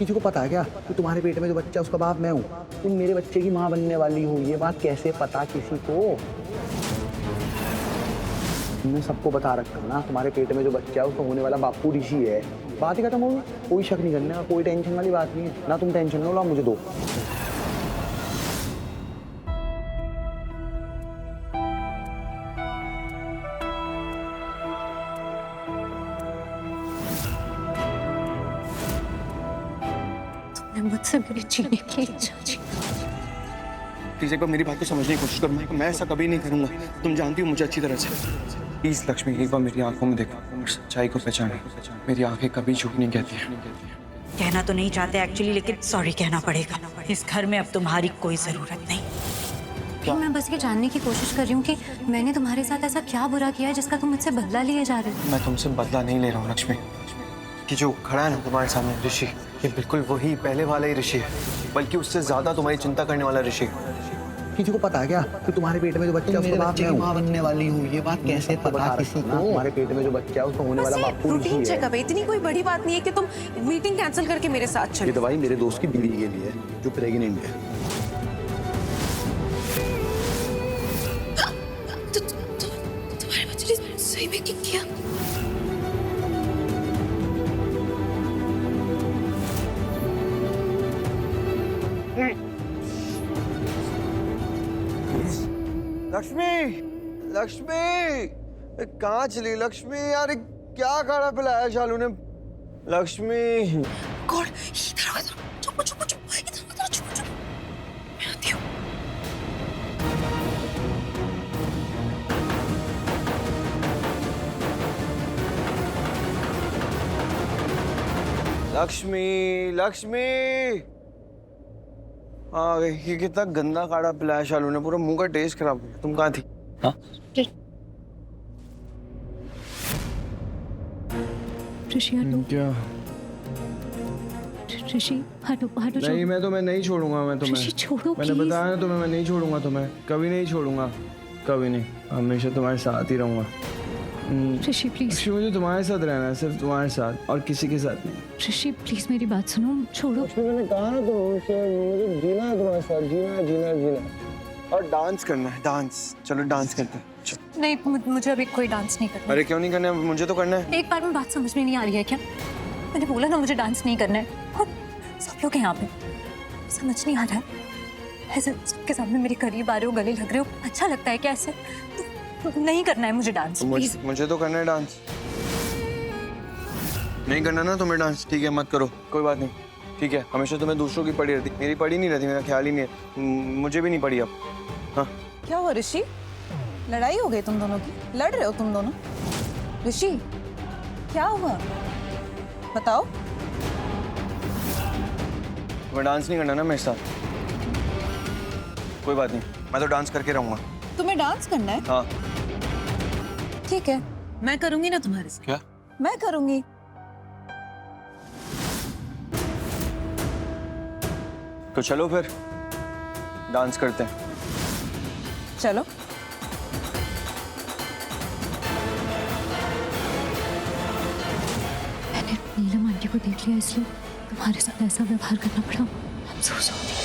किसी को पता है क्या कि तुम्हारे पेट में जो बच्चा है उसका बाप मैं हूँ? तुम मेरे बच्चे की माँ बनने वाली हो, ये बात कैसे पता किसी को? तुमने सबको बता रखा ना, तुम्हारे पेट में जो बच्चा है उसका होने वाला बापू ऋषि है। बात ही खत्म होगी, कोई शक नहीं करने का, कोई टेंशन वाली बात नहीं है ना। तुम टेंशन लो, मुझे दो। मुझसे मेरी जीने की इच्छा जी। प्लीज एक बार मेरी बात को समझने की कोशिश करो। मैं ऐसा कभी नहीं करूंगा, तुम जानती हो मुझे अच्छी तरह से। प्लीज लक्ष्मी, एक बार मेरी आंखों में देखो और सच्चाई को पहचानो। मेरी आंखें कभी झूठ नहीं कहती हैं। कहना तो नहीं चाहते एक्चुअली, लेकिन सॉरी कहना पड़ेगा। इस घर में अब तुम्हारी कोई जरूरत नहीं। क्या? मैं बस ये जानने की कोशिश कर रही हूँ कि मैंने तुम्हारे साथ ऐसा क्या बुरा किया है जिसका तुम मुझसे बदला लिए जा रहे हो। मैं तुमसे बदला नहीं ले रहा हूँ लक्ष्मी। कि जो खड़ा है ना तुम्हारे सामने ऋषि, ये बिल्कुल वही पहले वाला ही ऋषि है, बल्कि उससे ज्यादा तुम्हारी चिंता करने वाला ऋषि। किसी को पता है क्या कि तुम्हारे पेट में जो बच्चा है उसका बाप मैं हूँ? माँ बनने वाली हूँ, ये बात कैसे पता किसी को? तुम्हारे पेट में जो बच्चा है उसका होने वाला बापू ऋषि है। रूटीन चेकअप है, इतनी कोई बड़ी बात नहीं है कि तुम मीटिंग कैंसिल करके मेरे साथ चलो। ये दवाई मेरे दोस्त की बीवी के लिए है जो प्रेग्नेंट है। तुम्हारे बच्चे ने सही में क्या किया? लक्ष्मी, लक्ष्मी, कहाँ चली लक्ष्मी? यार क्या खाना पिलाया शालू ने? लक्ष्मी गॉड, इधर आओ, इधर चुप चुप चुप, इधर चुप चुप, मैं आती हूँ। लक्ष्मी, लक्ष्मी आ गई। ये कितना गंदा काढ़ा पिलाया शालू ने, पूरा मुंह का टेस्ट खराब हो गया। तुम कहाँ थी? हाँ? ऋषि हटो। क्या? ऋषि हटो, हटो। नहीं, मैं तुम्हें नहीं छोड़ूंगा। मैं तुम्हें ऋषि छोड़ो मैंने प्लीज। बताया ना तुम्हें, मैं नहीं छोड़ूंगा तुम्हें, कभी नहीं छोड़ूंगा, कभी नहीं। हमेशा तुम्हारे साथ ही रहूंगा। ऋषि प्लीज। लक्ष्मी, मुझे तुम्हारे साथ रहना है, सिर्फ तुम्हारे साथ और किसी के साथ नहीं। ऋषि प्लीज मेरी बात सुनो, छोड़ो। मैंने कहा ना मुझे जीना है तुम्हारे साथ, जीना जीना जीना। और डांस करना है, डांस। चलो डांस करते हैं। नहीं, मुझे अभी कोई डांस नहीं करना। अरे क्यों नहीं करना है? मुझे तो करना है। एक बार में बात समझ में नहीं आ रही है क्या? मैंने बोला ना मुझे डांस नहीं करना है, और सब लोग हैं यहाँ पे, समझ नहीं आ रहा है? ऐसे सबके सामने मेरे करीब आ रहे हो, गले लग रहे हो, अच्छा लगता है क्या ऐसे? तो नहीं करना है मुझे डांस, प्लीज। मुझे तो करना है डांस। नहीं करना ना तुम्हें डांस, ठीक है, मत करो, कोई बात नहीं, ठीक है। हमेशा तुम्हें दूसरों की पड़ी रहती, मेरी पड़ी नहीं रहती, मेरा ख्याल ही नहीं है। मुझे भी नहीं पड़ी अब। हाँ, क्या हुआ ऋषि? लड़ाई हो गई तुम दोनों की? लड़ रहे हो तुम दोनों? ऋषि क्या हुआ, बताओ। तुम्हें डांस नहीं करना ना मेरे साथ? कोई बात नहीं, मैं तो डांस करके रहूंगा। तुम्हें डांस करना है? हाँ। ठीक है, मैं करूंगी ना तुम्हारे साथ। क्या? मैं करूंगी। तो चलो फिर डांस करते हैं। चलो। मैंने नीलम आंटी को देख लिया, इसलिए तुम्हारे साथ ऐसा व्यवहार करना पड़ा। I'm so sorry।